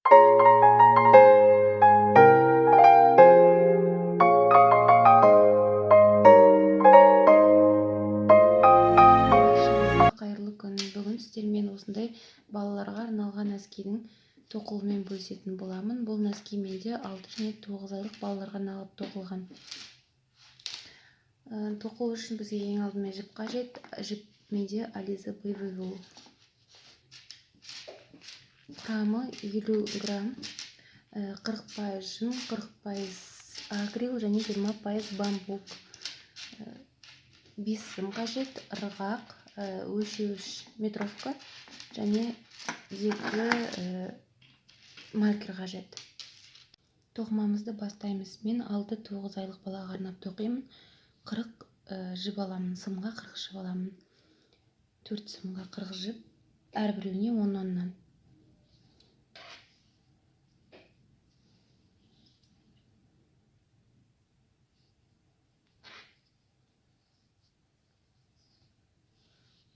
Баршаңызға қайырлы күн. Бүгін сіздермен осындай балаларға арналған нәскидің тоқылуымен бөлісетін боламын. Бұл нәски менде 6 және 9 айлық балаларға арналып тоқылған. Тоқылу үшін бізге ең алдымен жіп қажет. Жіп менде Alize BVV. Құрамы 50 грамм, 40% жүн, 40% акрил және 20% бамбук. 5 сым қажет, ырғақ, өлшеуіш метровка және 2 маркер қажет. Тоқымамызды бастаймыз. Мен 6-9 айлық балаға арнап тоқимын. 40 жіп аламын, сымға 40 жіп аламын. 4 сымға 40 жіп, әрбіреуіне 10-10-нан.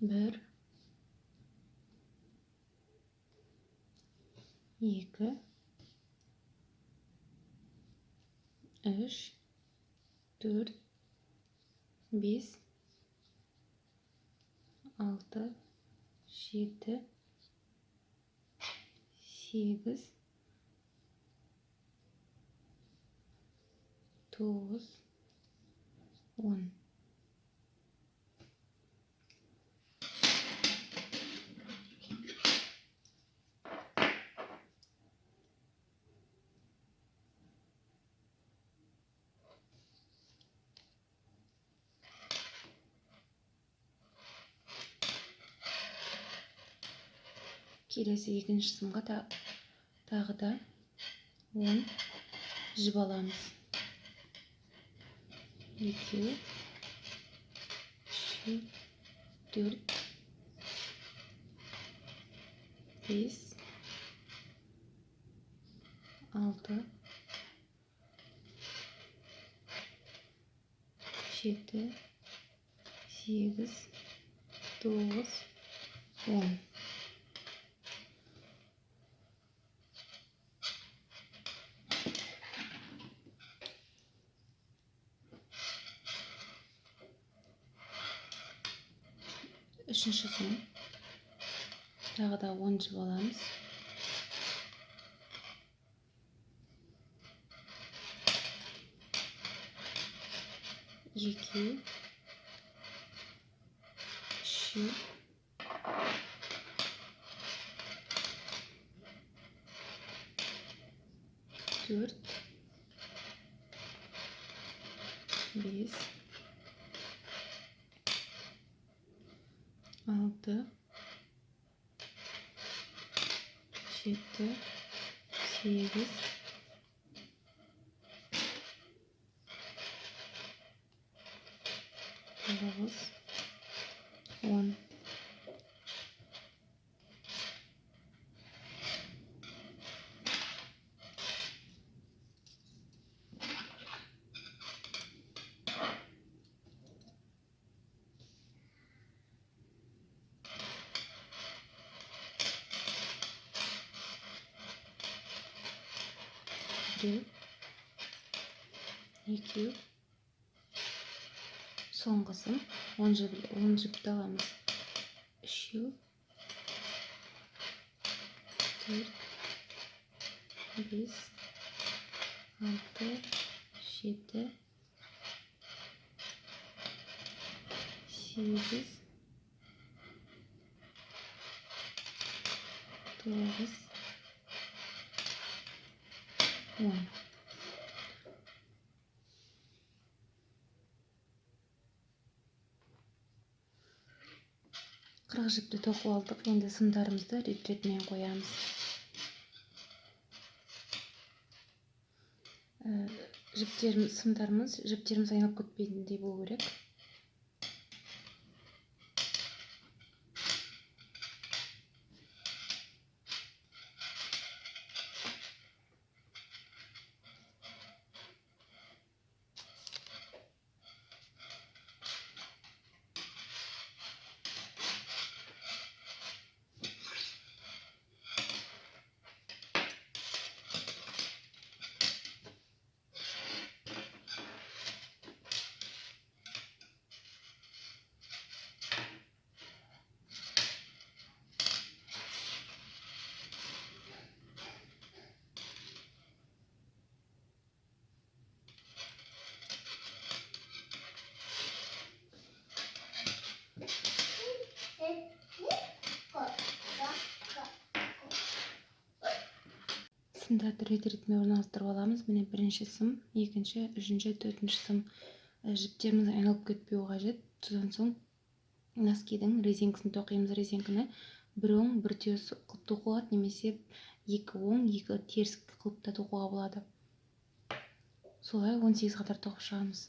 Bir, 2, 3, 4, 5, 6, 7, 8, 9, 10. Келесі екінші сымға тағы да 10 жіп аламыз. 2, 3, 4, 5, 6, 7, 8, 9, 10. Үшінші сым. Тағы да 10 жіп аламыз. 2, 3, 4, 5, 6, 7, 8, 9, 10. Bir, 2, соңғы сым 10 жіпті аламыз. 3, 4, 5, 6, 7, 8, 9, 10. Қырық жіпті тоқып алдық. Енді сымдарымызды рет-ретімен қоямыз. Жіптеріміз айналып кетпейтіндей болу керек. сымдарды рет-ретімен орналастырып аламыз. Міне бірінші сым, екінші, үшінші, төртінші сым. Жіптеріміз айналып кетпеуі қажет. Содан соң носкидің резинкасын тоқимыз. Резинканы бір оң, бір теріс қылып тоқуға, немесе екі оң, екі теріс қылып та тоқуға болады. Солай 18 қатар тоқып шығамыз.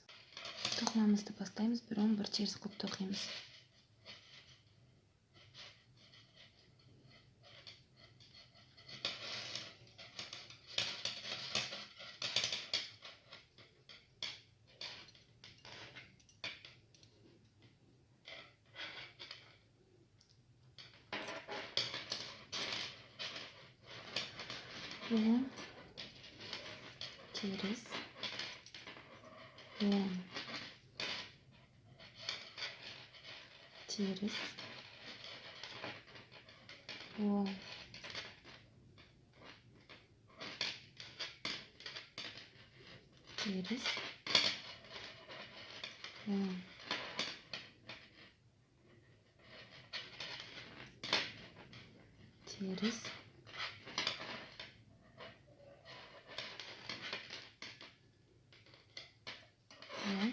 Тоқымамызды бастаймыз, бір оң, бір теріс қылып тоқимыз. Оң, теріс, оң, теріс, оң, теріс, оң, теріс, оң,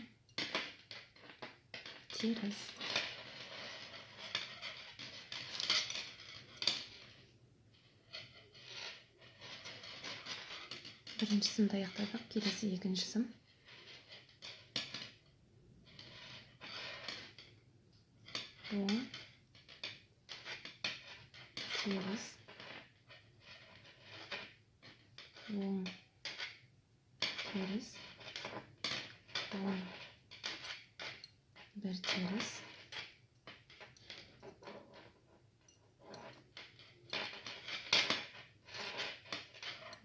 теріс. Бірінші сымды аяқтадық, келесі екінші сым. Оң, теріс, оң, теріс, оң, бір теріс,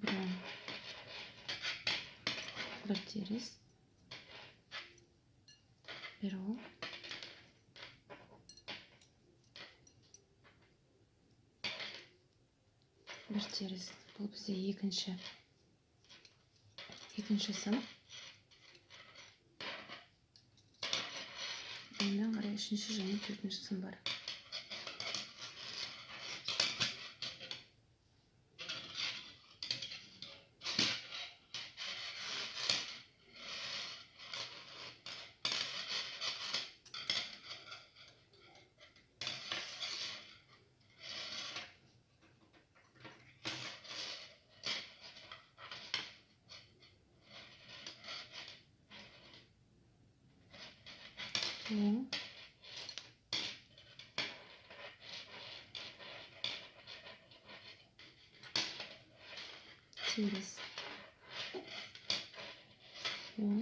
бір оң, бір теріс, бір оң, бір теріс. Бұл бізде екінші сым. Оңдан қарай үшінші және төртінші сым бар. Оң, теріс, оң,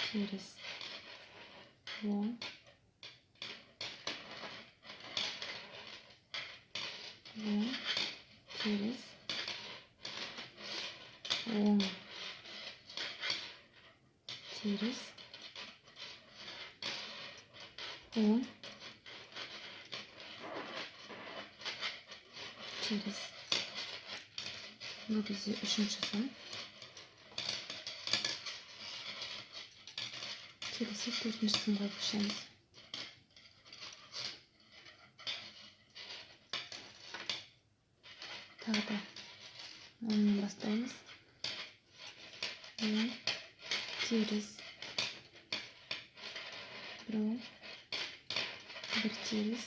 теріс, оң, оң, теріс, оң, теріс, оң, теріс. Бұл бізде үшінші сым. Келесі төртінші сымға көшеміз. Тағы да оңнан бастаймыз. Оң, теріс, бір оң, бір теріс,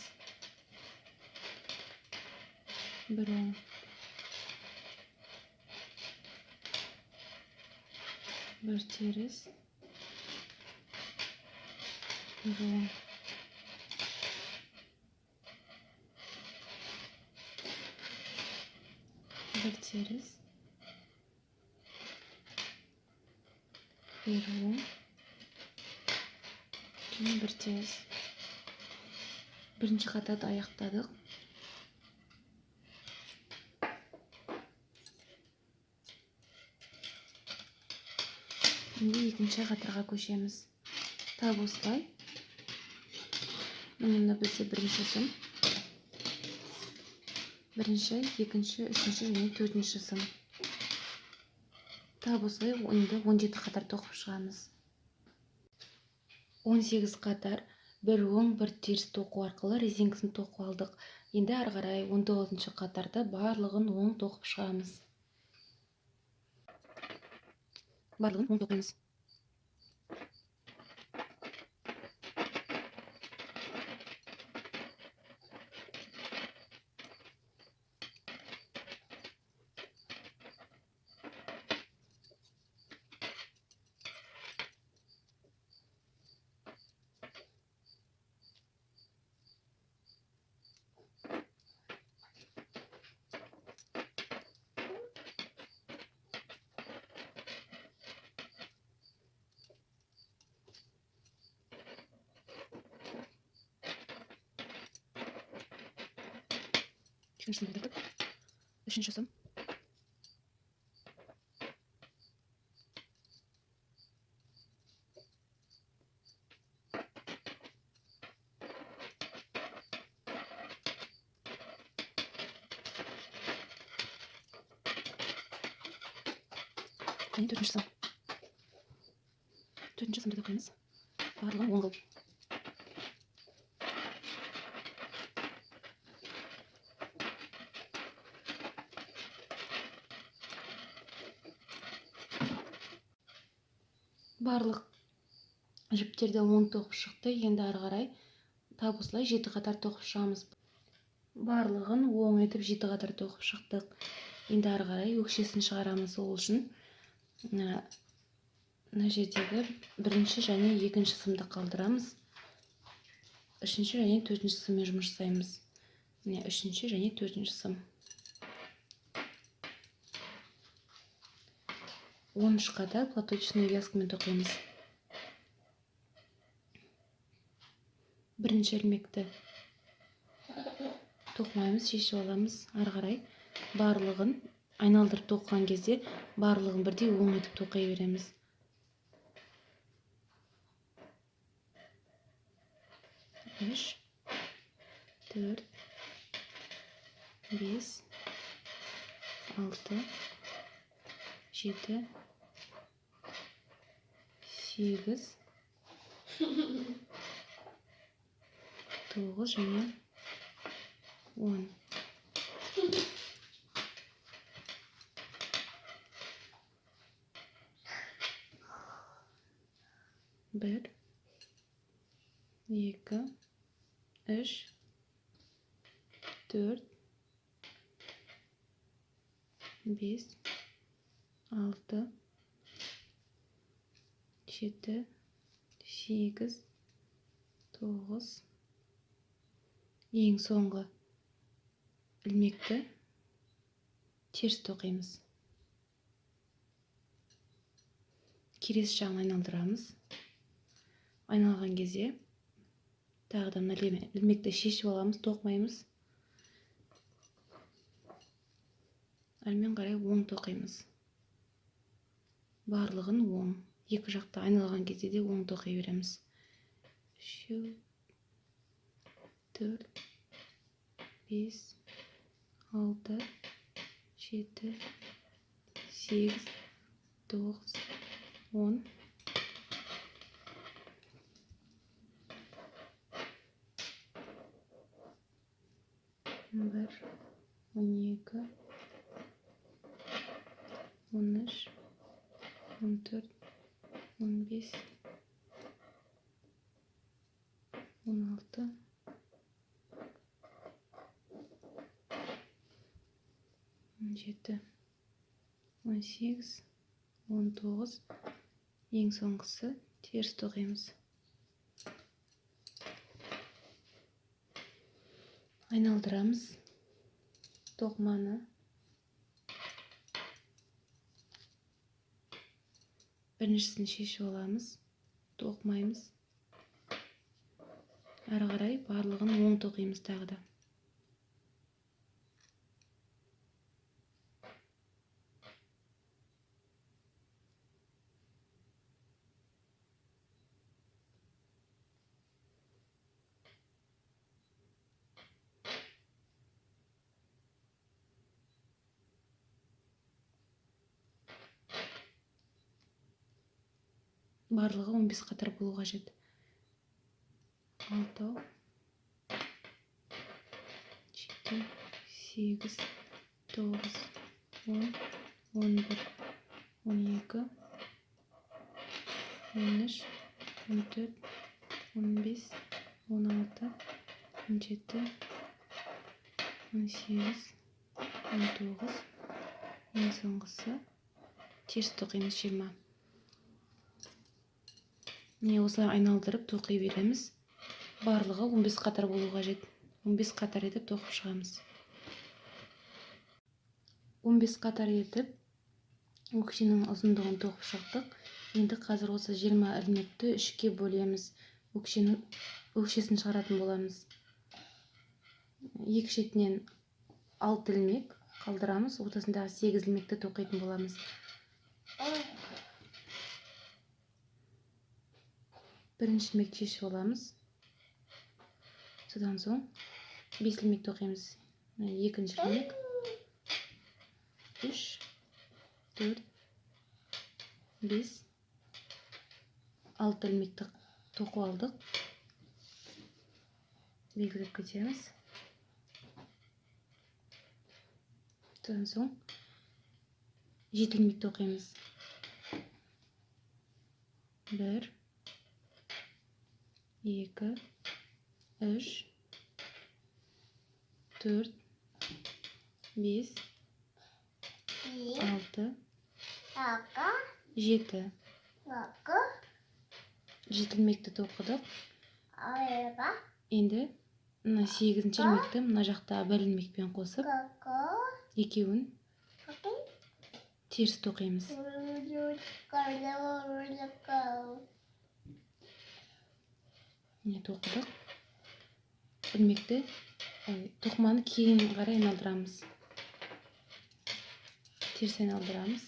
бір оң, бір теріс, bir oң, bir terіс, bir oң, және бір теріс. Бірінші қатарды аяқтадық. Енді екінші қатарға көшеміз. Тап осылай. Мына бізде бірінші сым. Бірінші, екінші, үшінші және төртінші сым. Тап осылай 17 қатар тоқып шығамыз. 18 қатар бір оң бір теріс тоқу арқылы резинкасын тоқып алдық. Енді ары қарай 19-шы қатарда барлығын оң тоқып шығамыз. Барлығын оң тоқимыз. Üçüncüsünü bitirdik. Üçüncü sım. Yani dördüncü sım. Dördüncü sımda dokuyunuz. Bарлығын оң қылып. Барлық жіптерді оң тоқып шықты. Енді ары қарай тап осылай 7 қатар тоқып шығамыз. Барлығын оң етіп 7 қатар тоқып шықтық. Енді ары қарай өкшесін шығарамыз. Ол үшін мына жердегі бірінші және екінші сымды қалдырамыз. Үшінші және төртінші сыммен жұмыс жасаймыз. Міне үшінші және төртінші сым. 13 қатар платочный вязкамен тоқимыз. Бірінші ілмекті тоқымаймыз, шешіп аламыз. Ары қарай барлығын айналдырып тоққан кезде барлығын бірдей оң етіп тоқай береміз. 3, 4, 5, 6, 7, 8, 9 және 10. Bir, 2, 3, 4, 5, 6, 7, 8, 9. Ең соңғы ілмекті теріс тоқимыз. Келесі жағын айналдырамыз. Айналған кезде тағы да мына ілмекті шешіп аламыз, тоқымаймыз. Әрмен қарай оң тоқимыз. Барлығын оң. Екі жақта айналған кезде де оң тоқи береміз. 3, 4, 5, 6, 7, 8, 9, 10. Bir, 12, 13, 14, 15, 16, 17, 18, 19. Ең соңғысы теріс тоқимыз. Айналдырамыз тоқыманы. Біріншісін шешіп аламыз, тоқымаймыз. Ары қарай барлығын оң тоқимыз тағы да. Барлығы 15 қатар болу қажет. алтау, 7, 8, 9, 10, 11, 12, 13, 14, 15, 16, 17, 18, 19, ең соңғысы теріс тоқимыз 20. Міне осылай айналдырып тоқи береміз. Барлығы 15 қатар болу қажет. 15 қатар етіп тоқып шығамыз. 15 қатар етіп өкшенің ұзындығын тоқып шықтық. Енді қазір осы 20 ілмекті 3-ке бөлеміз. Өкшесін шығаратын боламыз. Екі шетінен 6 ілмек қалдырамыз. Ортасындағы 8 ілмекті тоқитын боламыз. Бірінші ілмекті шешіп аламыз. Содан соң 5 ілмек тоқимыз. Екінші ілмек 3, 4, 5, 6 ілмекті тоқып алдық. Белгілеп кетеміз. Содан соң 7 ілмек тоқимыз. 1, 2, 3, 4, 5, 6, 7. 7 ілмекті тоқыдық. Енді 8-ші ілмекті мына жақта 1 ілмекпен қосып, екеуін теріс тоқимыз. Міне тоқыдық. Ілмекті тоқыманы кейін қарай айналдырамыз. Теріс айналдырамыз.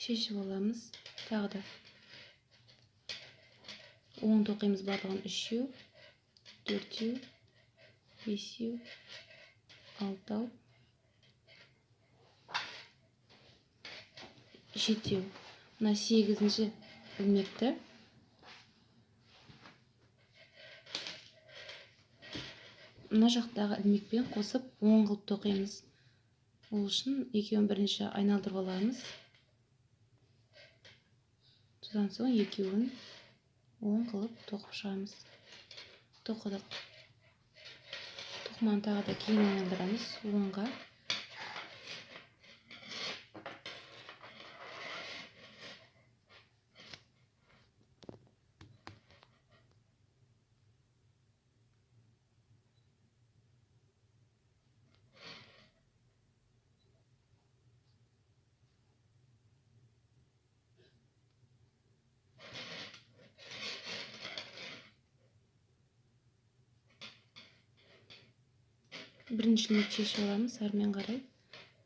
Шешіп аламыз. Тағы да 10 тоқимыз, барлығын 3-еу, 4-еу, 5-еу, 6-ау, 7-еу. Мына 8-ші ілмекті мына жақтағы ілмекпен қосып 10 қылып тоқимыз. Ол үшін екеуін бірінші айналдырып аламыз. Содан соң екеуін 10 қылып тоқып шығамыз. Тоқыдық. Тоқыманы тағы да кейін айналдырамыз 10-ға. Бірінші ілмек шешіп аламыз, әрмен қарай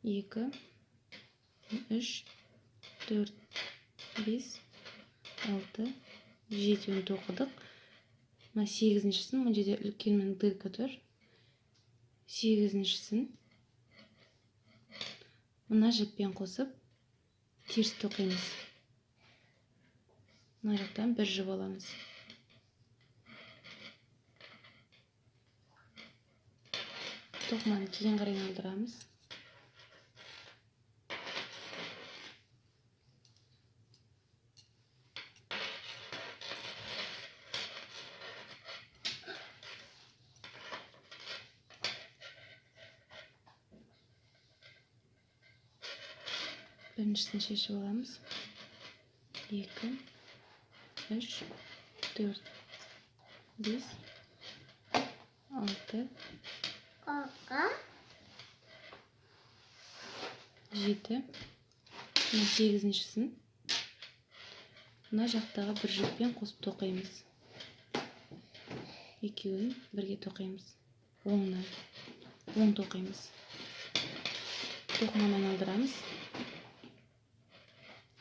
2, 3, 4, 5, 6, 7-ін тоқыдық. Мына 8-шісін, мына жерде үлкенмен дырка тұр. 8-шісін мына жіппен қосып теріс тоқимыз. Мына жақтан бір жіп аламыз. Тоқыманы кейін қарай айналдырамыз. Біріншісін шешіп аламыз. 2, 3, 4, 5, 6, 7. Мына 8-шісін мына жақтағы бір жіппен қосып тоқимыз. Екеуін бірге тоқимыз. 10 тоқимыз. Тоқыманы айналдырамыз.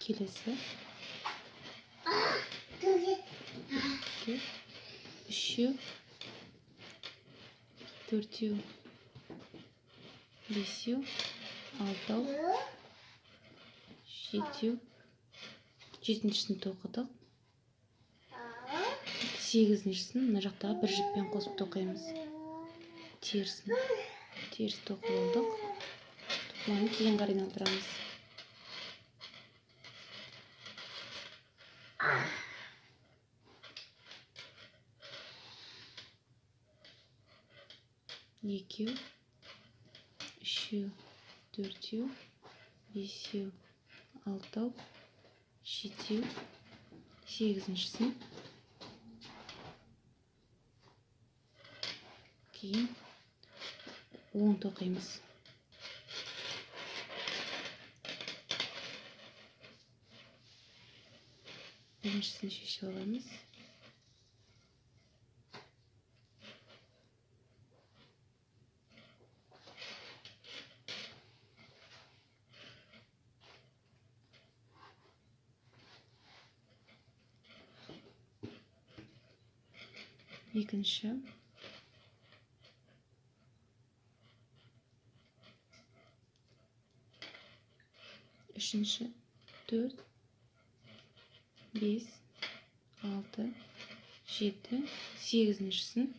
Келесі үшеу, төртеу, бесеу, алтау, жетеу. Жетіншісін тоқыдық. Сегізіншісін мына жақтағы бір жіппен қосып тоқимыз. Терісін. Теріс тоқып алдық. Тоқыманы кейін қарай айналдырамыз. Екеу, үшеу, төртеу, бесеу, алтау, жетеу. Сегізіншісін кейін 10 тоқимыз. Біріншісін шешіп аламыз. Екінші. Үшінші. 4, 5, 6, 7, 8-шісін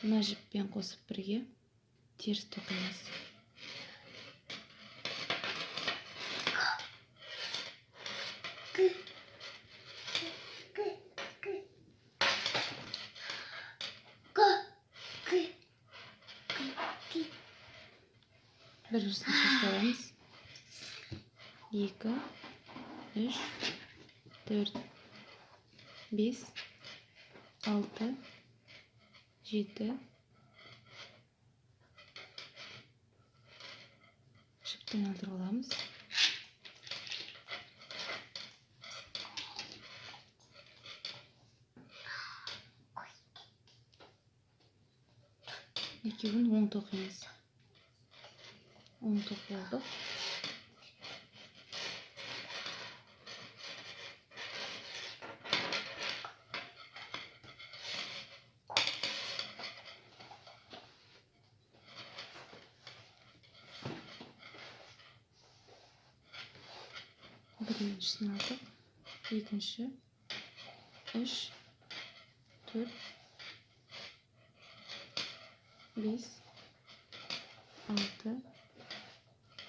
мына жіппен қосып бірге теріс тоқимыз. Біріншісін шешіп аламыз. 2, 3, 4, 5, 6, 7. Жіптен алдырып аламыз. Екеуін 10 тоқимыз. 10 тоқып алдық. Біріншісін алдық. Екінші, 3, 4, 5, 6,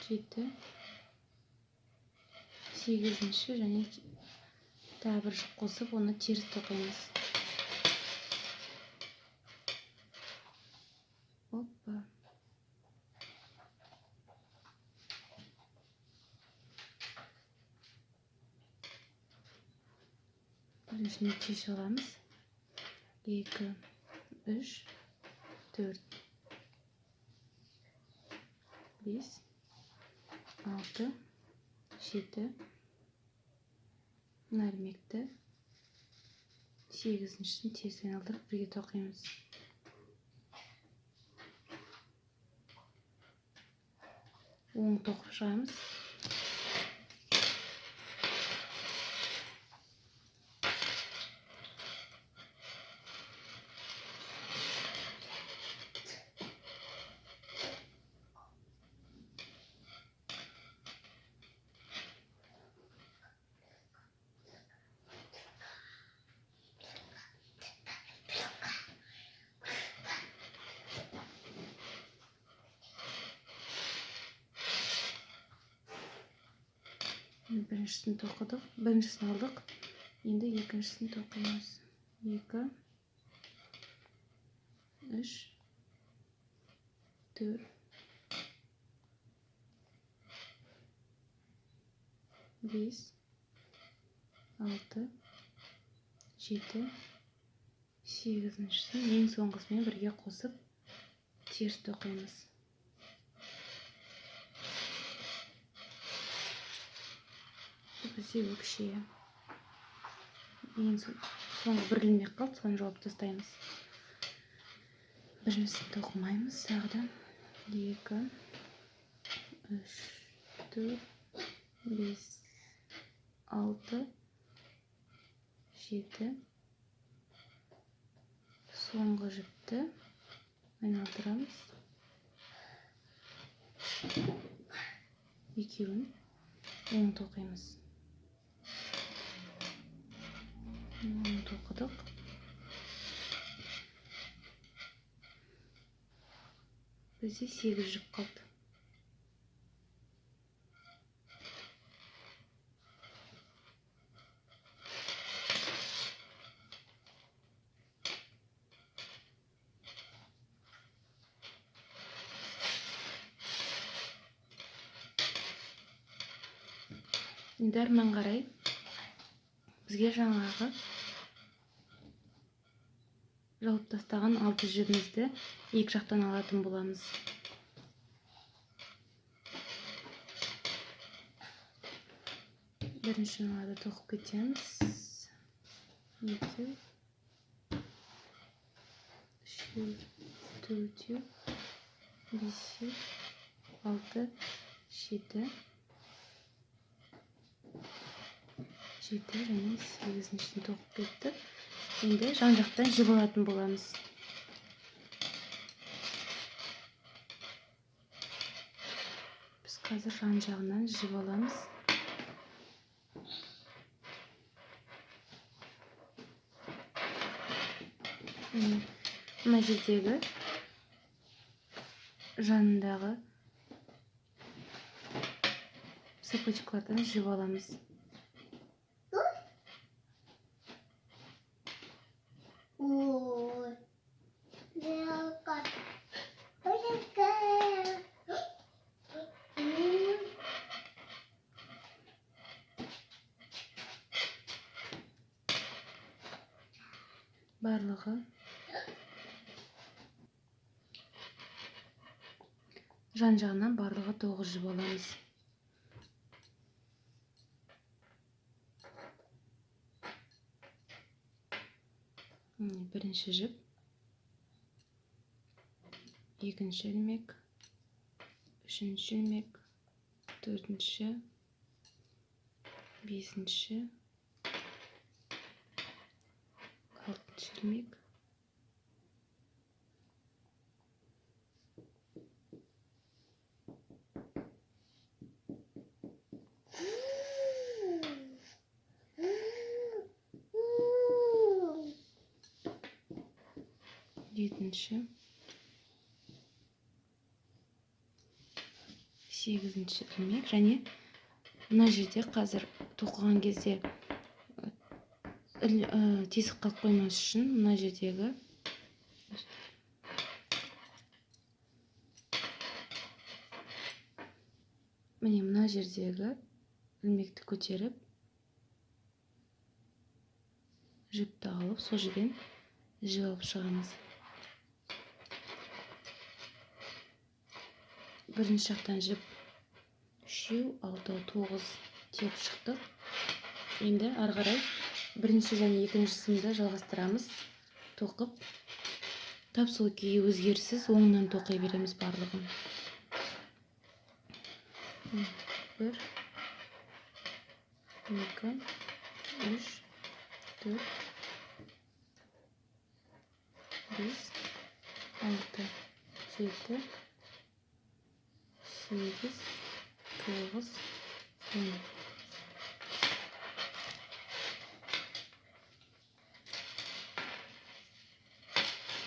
7, 8-ші және тағы бір жіп қосып, оны теріс тоқимыз. Опа. Біріншісін шешіп аламыз. 2, 3, 4, 5, 6, 7. Мына ілмекті 8-шісін теріс айналдырып бірге тоқимыз. Оң тоқып шығамыз. Біріншісін тоқыдық. Біріншісін алдық. Енді екіншісін тоқимыз. 2, 3, 4, 5, 6, 7, 8-шісін ең соңғысымен бірге қосып теріс тоқимыз. Бізде өкше. Ең соңғы бір ілмек қалды, соны жауып тастаймыз. Біріншісін тоқымаймыз. Тағыдан 2, 3, 4, 5, 6, 7, соңғы жіпті айналдырамыз. Екеуін оң тоқимыз. Оң тоқыдық. Бізде 8 жіп қалды. Енді әрмен қарай бізге жаңағы жауып тастаған 6 жібімізді екі жақтан алатын боламыз. Бірінші налады тоқып кетеміз. 2, 3, 4, 5, 6, 7, 7 және 8-шін тоқып кеттік. Енді жан жақтан жіп алатын боламыз. Біз қазір жан жағынан жіп аламыз. Мына жердегі жанындағы цепочкалардан жіп аламыз. Барлығы жан жағынан барлығы 9 жіп аламыз. Бірінші жіп, екінші ілмек, үшінші ілмек, төртінші, бесінші, алтыншы ілмек, жетінші, сегізінші ілмек. Және мына жерде қазір тоқыған кезде тесік қалып қоймас үшін мына жердегі мына жердегі ілмекті көтеріп жіпті алып, сол жерден жіп алып шығамыз. Бірінші жақтан жіп 3, 6, 9 теп шықтық. Енді ары қарай бірінші және екінші сымды жалғастырамыз. Тоқып, тап сол күйі өзгеріссіз оңынан тоқи береміз барлығын. 1, 2, 3, 4, 5, 6, 7, 8, 9, 10.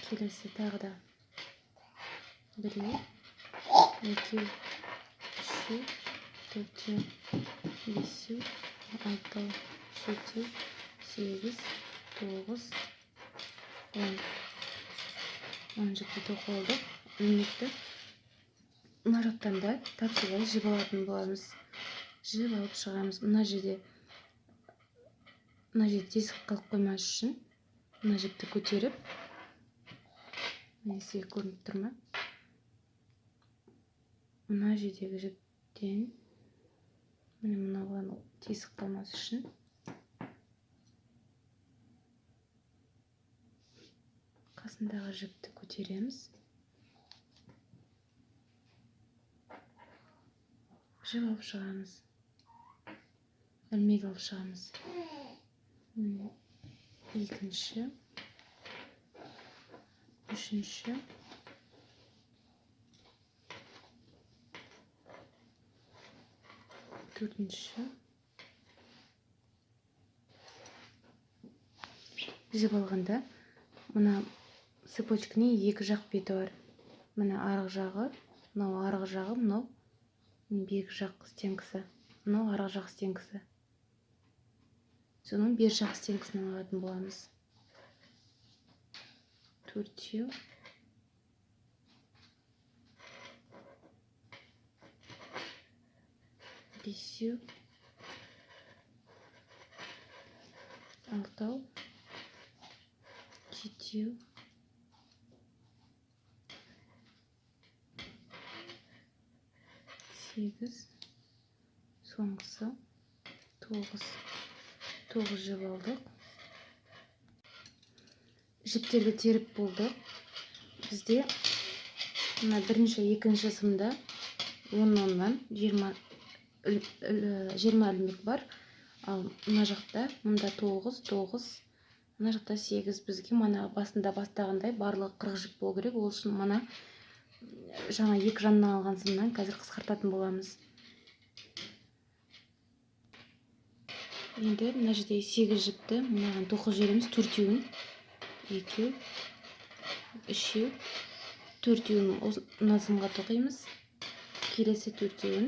Келесі тағы да 1, 2, 3, 4, 5, 6, 7, 8, 9, 10. 10 жіпті тоқып алдық. Ілмекті мына жақтан да тап солай жіп алатын боламыз. Жіп алып шығамыз. Мына жерде тесік қалып қоймас үшін мына жіпті көтеріп, сізге көрініп тұр ма? Мына жердегі жіптен мынаған тесік қалмас үшін қасындағы жіпті көтереміз. Жіп алып шығамыз. Ілмек алып шығамыз. Екінші, Üçüncü. Dördüncü. Жіп алғанда мына цепочканың екі жақ беті бар. Мына арғы жағы, мынау арғы жағы, мынау бергі жақ стенкасы, мынау арғы жақ стенкасы. Соның бер жақ стенкасынан алатын боламыз. Төртеу. Бесеу. Алтау. Жетеу. Сегіз. Соңғысы. Тоғыз. Тоғыз жіп алдық. Жіптерді теріп болдық. Бізде бірінші, екінші сымда 10-10-нан 20 ілмек бар. Ал мына жақта, мұнда 9, мына жақта 8. Бізге мана басында бастағандай барлығы 40 жіп болу керек. Ол үшін мана жаңа екі жанынан алған сымнан қазір қысқартатын боламыз. Енді мына жерде 8 жіпті мынаған 9 жеріміз, төртеуін, 2, 3, төртеуін мына сымға тоқимыз. Келесі төртеуін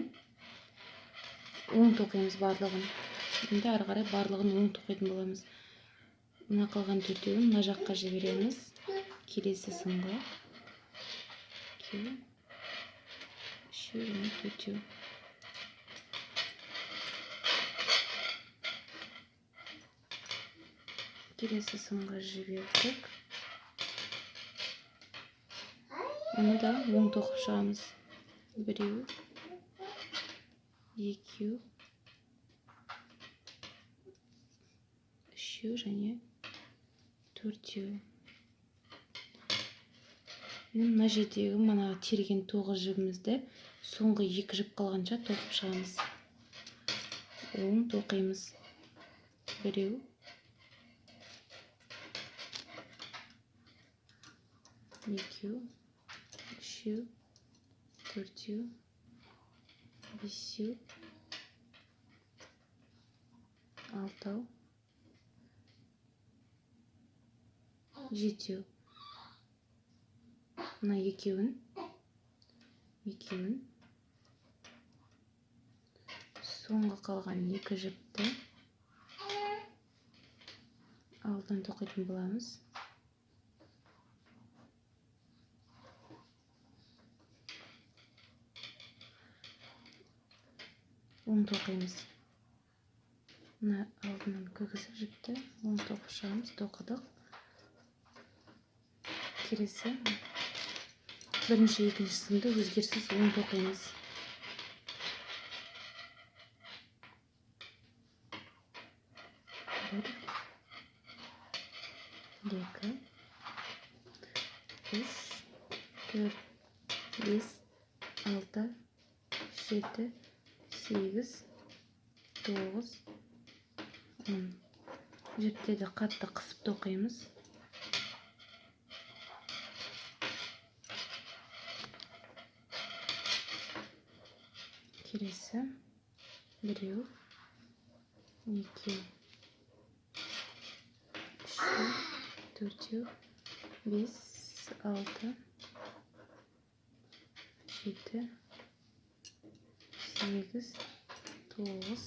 оң тоқимыз барлығын. Енді ары қарай барлығын оң тоқитын боламыз. Мына қалған төртеуін мына жаққа жібереміз. Келесі сымға. 2, 3 және төртеу. Келесі сымға жібердік. Оны да оң тоқып шығамыз. Біреу, екеу, үшеу және төртеу. Мына жердегі мына терген 9 жібімізді соңғы 2 жіп қалғанша тоқып шығамыз. Оң тоқимыз. Біреу, екеу, үшеу, төртеу, бесеу, алтау, жетеу. Мына екеуін, соңғы қалған 2 жіпті алдын тоқитын боламыз. Оң тоқимыз. Мына алдынан көгісіп жіпті оң тоқып шығамыз, тоқыдық. Келесі бірінші, екінші сымды өзгеріссіз оң тоқимыз. Бір, екі, үш, төрт, бес, алты, жеті, 8, 9, 10. Жіптерді қатты қысып тоқимыз. Келесі біреу, екеу, үшеу, төртеу, 5, 6, 7, 8, 9,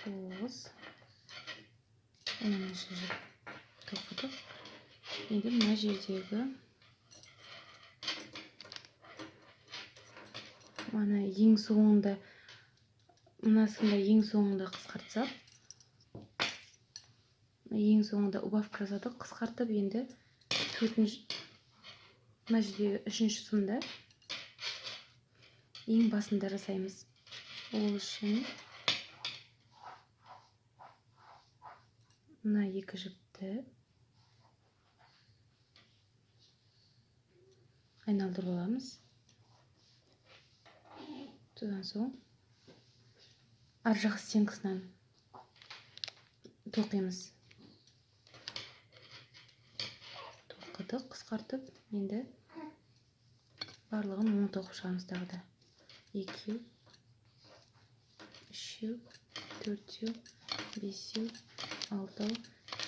10 жіп тоқыдық. Енді мына жердегі мана ең соңында, мынасында ең соңында қысқартсақ, ең соңында убавка жасадық, қысқартып, енді мына жердегі үшінші сымда ең басында жасаймыз. Ол үшін мына 2 жіпті айналдырып аламыз. Содан соң ар жақ стенкасынан тоқимыз. алдық қысқартып. Енді барлығын 10 тоқып шығамыз тағы да. 2, 3, 4, 5, 6,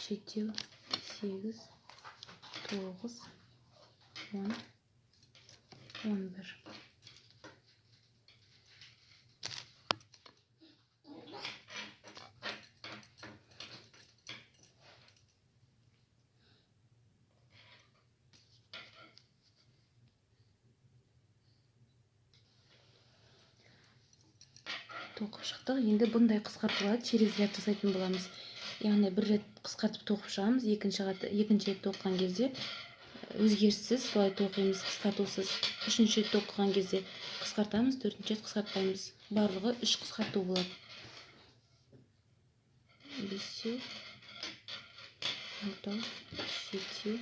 7, 8, 9, 10, 11. Тоқып шықтық. Енді бұндай қысқартуға через ряд жасайтын боламыз. Яғни бір рет қысқартып тоқып шығамыз. Екінші рет тоқыған кезде өзгеріссіз солай тоқимыз, қысқартусыз. Үшінші рет тоқыған кезде қысқартамыз, төртінші рет қысқартпаймыз. Барлығы 3 қысқарту болады. 5, 6, 7,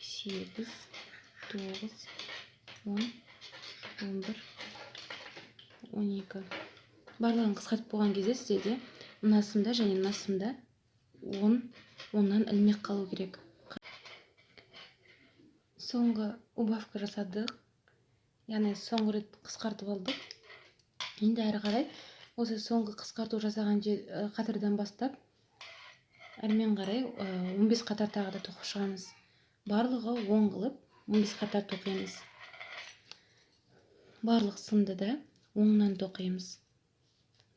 8, 9, 10, 11, 12. Барлығын қысқартып болған кезде сізде мына сымда және мына сымда 10-нан ілмек қалу керек. Соңғы убавка жасадық. Яғни соңғы рет қысқартып алдық. Енді әрі қарай осы соңғы қысқарту жасаған қатардан бастап әрмен қарай 15 қатар тағы да тоқып шығамыз. Барлығы 10 қылып 15 қатар тоқимыз. Барлық сымды да 10-нан тоқимыз.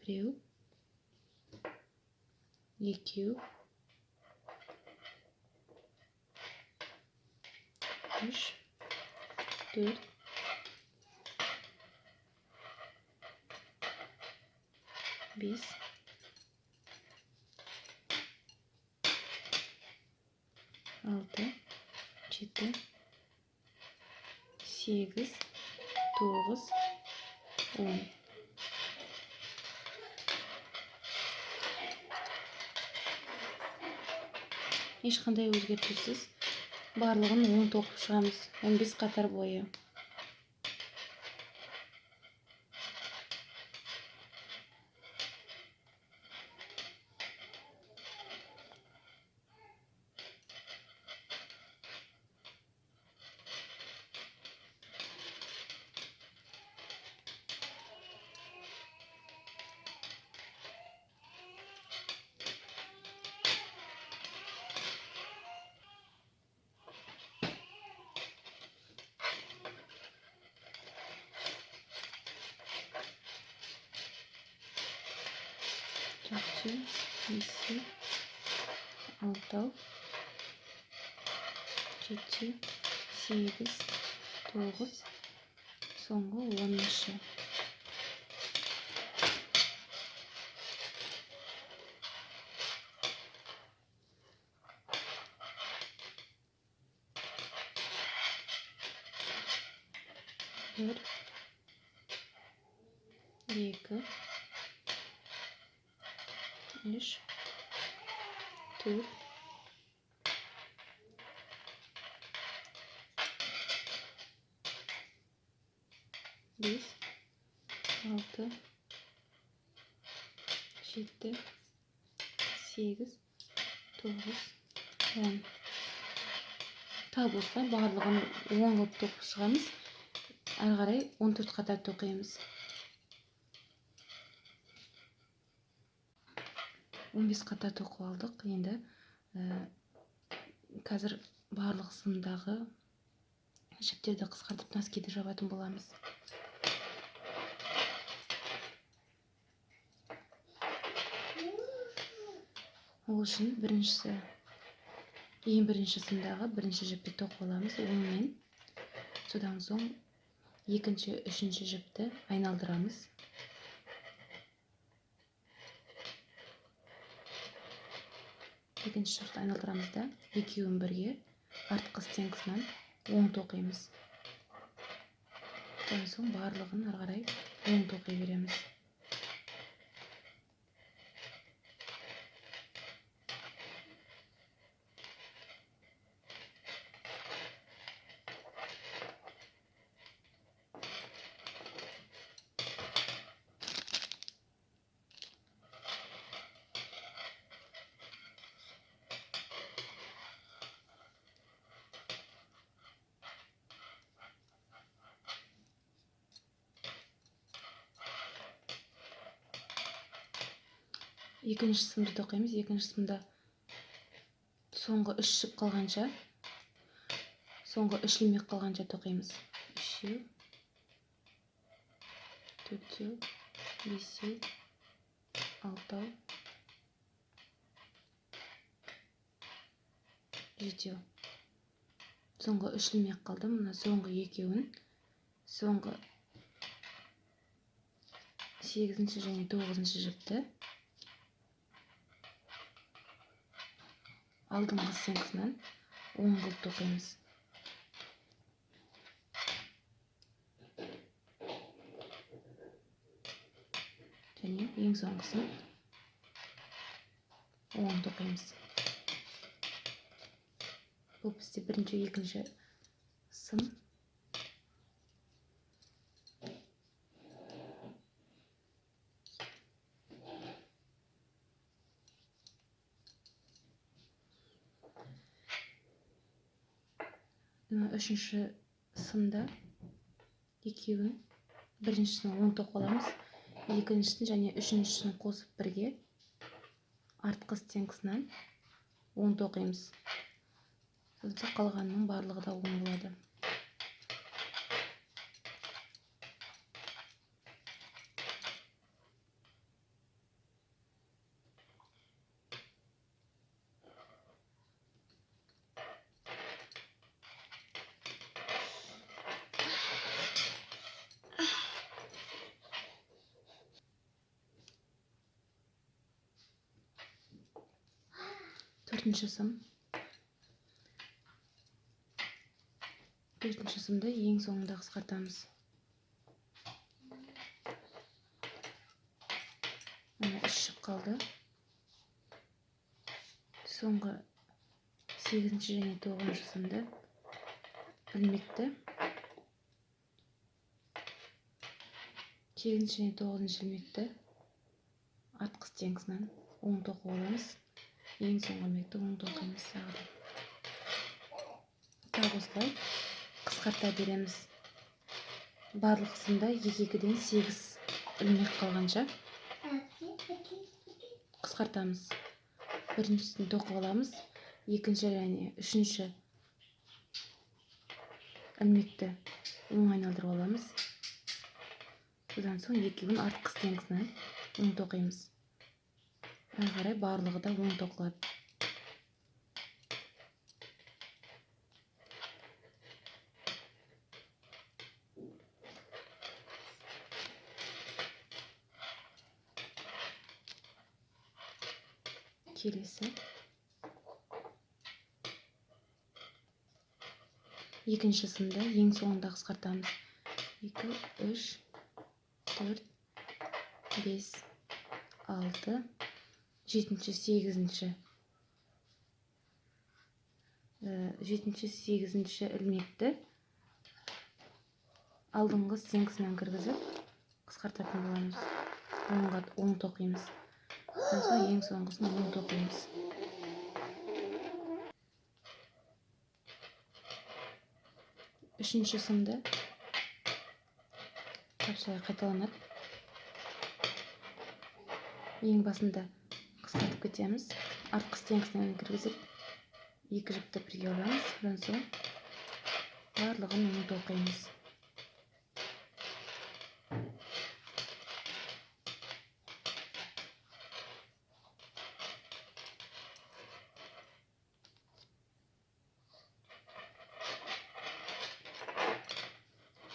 1, 2, 3, 4, 5, 6, 7, 8, 9, 10. Ешқандай өзгертусіз барлығын 10 тоқып шығамыз. 15 қатар бойы. Төртеу, бесеу, алтау, жетеу, сегіз, тоғыз, соңғы 10-шы. Bir, екі, 3, 4, 5, 6, 7, 8, 9, 10. Тағы болса барлығын 10 қылып тоқып шығамыз. Әрі қарай 14 қатар тоқимыз. 15 қатар тоқып алдық. Енді қазір барлық сымдағы жіптерді қысқартып носкиді жабатын боламыз. Ол үшін ең бірінші сымдағы бірінші жіпті тоқып аламыз оңмен. Содан соң екінші, үшінші жіпті айналдырамыз. Екінші жіпті айналдырамыз да екеуін бірге артқы стенкасынан 10 тоқимыз. Содан соң барлығын ары қарай 10 тоқи береміз. екінші сымды тоқимыз. Екінші сымда соңғы 3 шып қалғанша, соңғы 3 ілмек қалғанша тоқимыз. 3-еу, 4-еу, 5-еу, 6-еу, 7-еу. Соңғы 3 ілмек қалды. Мына соңғы 2-еуін соңғы 8-ші және 9-ші жіпті алдыңғы стенкасынан оң қылып тоқимыз. Және ең соңғысын оң тоқимыз. Бұл бізде бірінші, екінші сым. Үшінші сымда екеуін, біріншісін оң тоқып аламыз, екіншісін және үшіншісін қосып бірге артқы стенкасынан оң тоқимыз. Сонда қалғанның барлығы да оң болады. Төртінші сым. Төртінші сымды ең соңында қысқартамыз. Мына 3 шып қалды. Соңғы 8-ші және 9-ші сымды ілмекті 8-ші және 9-ші ілмекті артқы стенкасынан оң тоқып аламыз. Ең соңғы ілмекті оң тоқимыз. Тағы осылай қысқарта береміз. Барлық сымда 2-ден 8 ілмек қалғанша қысқартамыз. Біріншісін тоқып аламыз, екінші және үшінші ілмекті оң айналдырып аламыз. Содан соң екеуін артқы стенкасынан оң тоқимыз. Ары қарай барлығы да оң тоқылады. Келесі екінші сымды ең соңында қысқартамыз. 2, 3, 4, 5, 6, 7-ші, 8-ші 7-ші, 8-ші ілмекті алдыңғы стенкасынан кіргізіп қысқартатын боламыз. Оң тоқимыз. Содан соң ең соңғысын оң тоқимыз. Үшінші сымды солай қайталанады. Ең басында қысқартып кетеміз. Артқы стенкасынан кіргізіп 2 жіпті бірге аламыз. Содан соң барлығын оң тоқимыз.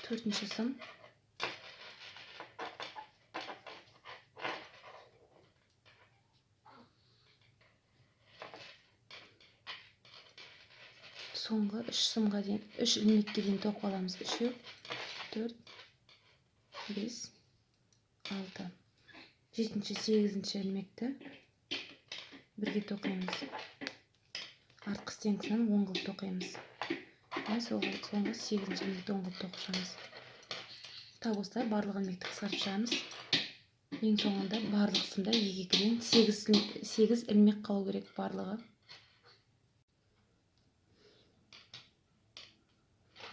Төртінші сым. Соңғы 3 сымға дейін, 3 ілмекке дейін тоқып аламыз. 3, 4, 5, 6. 7-ші, 8-ші ілмекті бірге тоқимыз. Артқы стенкасынан оң қылып тоқимыз. Соңғы 8-ші ілмекті оң қылып тоқып шығамыз. Тап осылай барлық ілмекті қысқартып шығамыз. Ең соңында барлық сымда 2-ден 8 ілмек қалу керек барлығы.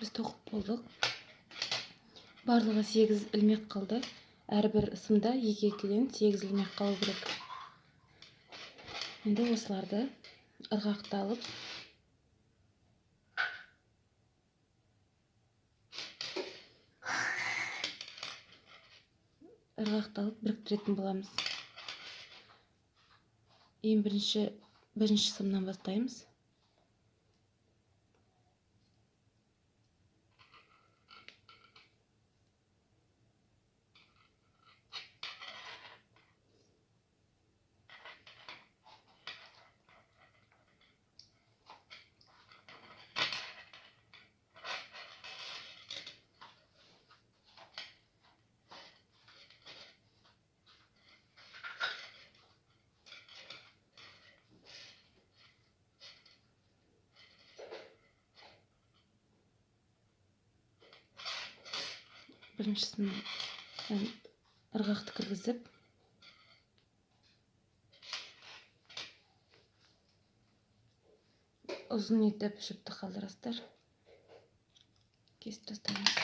Біз тоқып болдық. Барлығы 8 ілмек қалды. Әрбір сымда 2-ден 8 ілмек қалу керек. Енді осыларды ырғақталып біріктіретін боламыз. Ең бірінші сымнан бастаймыз. Біріншісін ырғақты кіргізіп, ұзын етіп жіпті қалдырасыздар. Кесіп тастаймыз.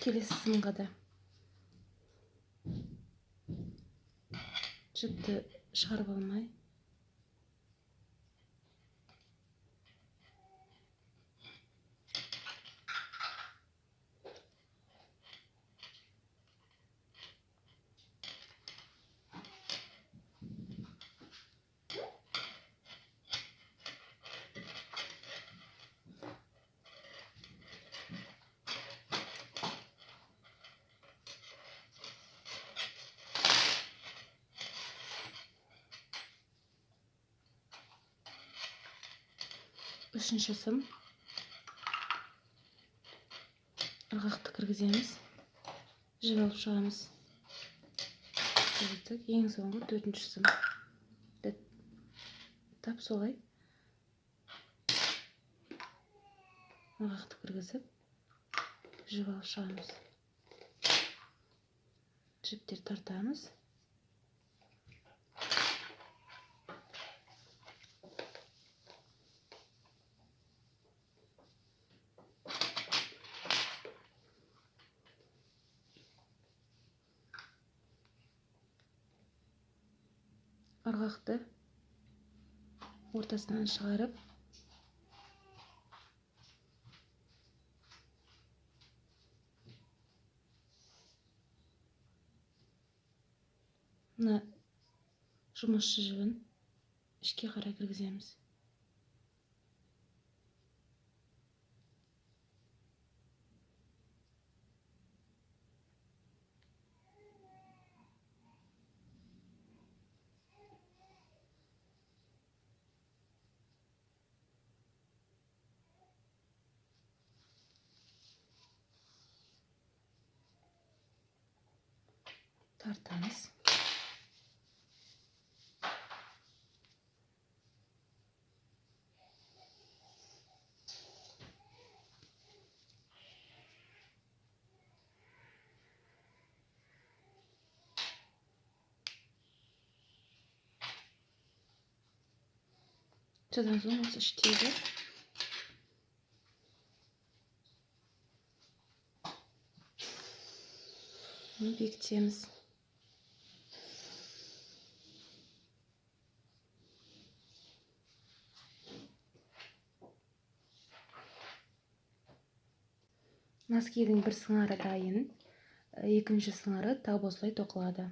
Келесі сымға да жіпті шығарып алмай үшінші сым ырғақты кіргіземіз, жіп алып шығамыз. Ең соңғы төртінші сым. Тап солай ырғақты кіргізіп, жіп алып шығамыз. Жіптер тартамыз. Ырғақты ортасынан шығарып, мына жұмысшы жібін ішке қарай кіргіземіз. Тартамыз. Содан соң осы іштегі бекітеміз. Носкидің бір сыңары дайын, екінші сыңары тап осылай тоқылады.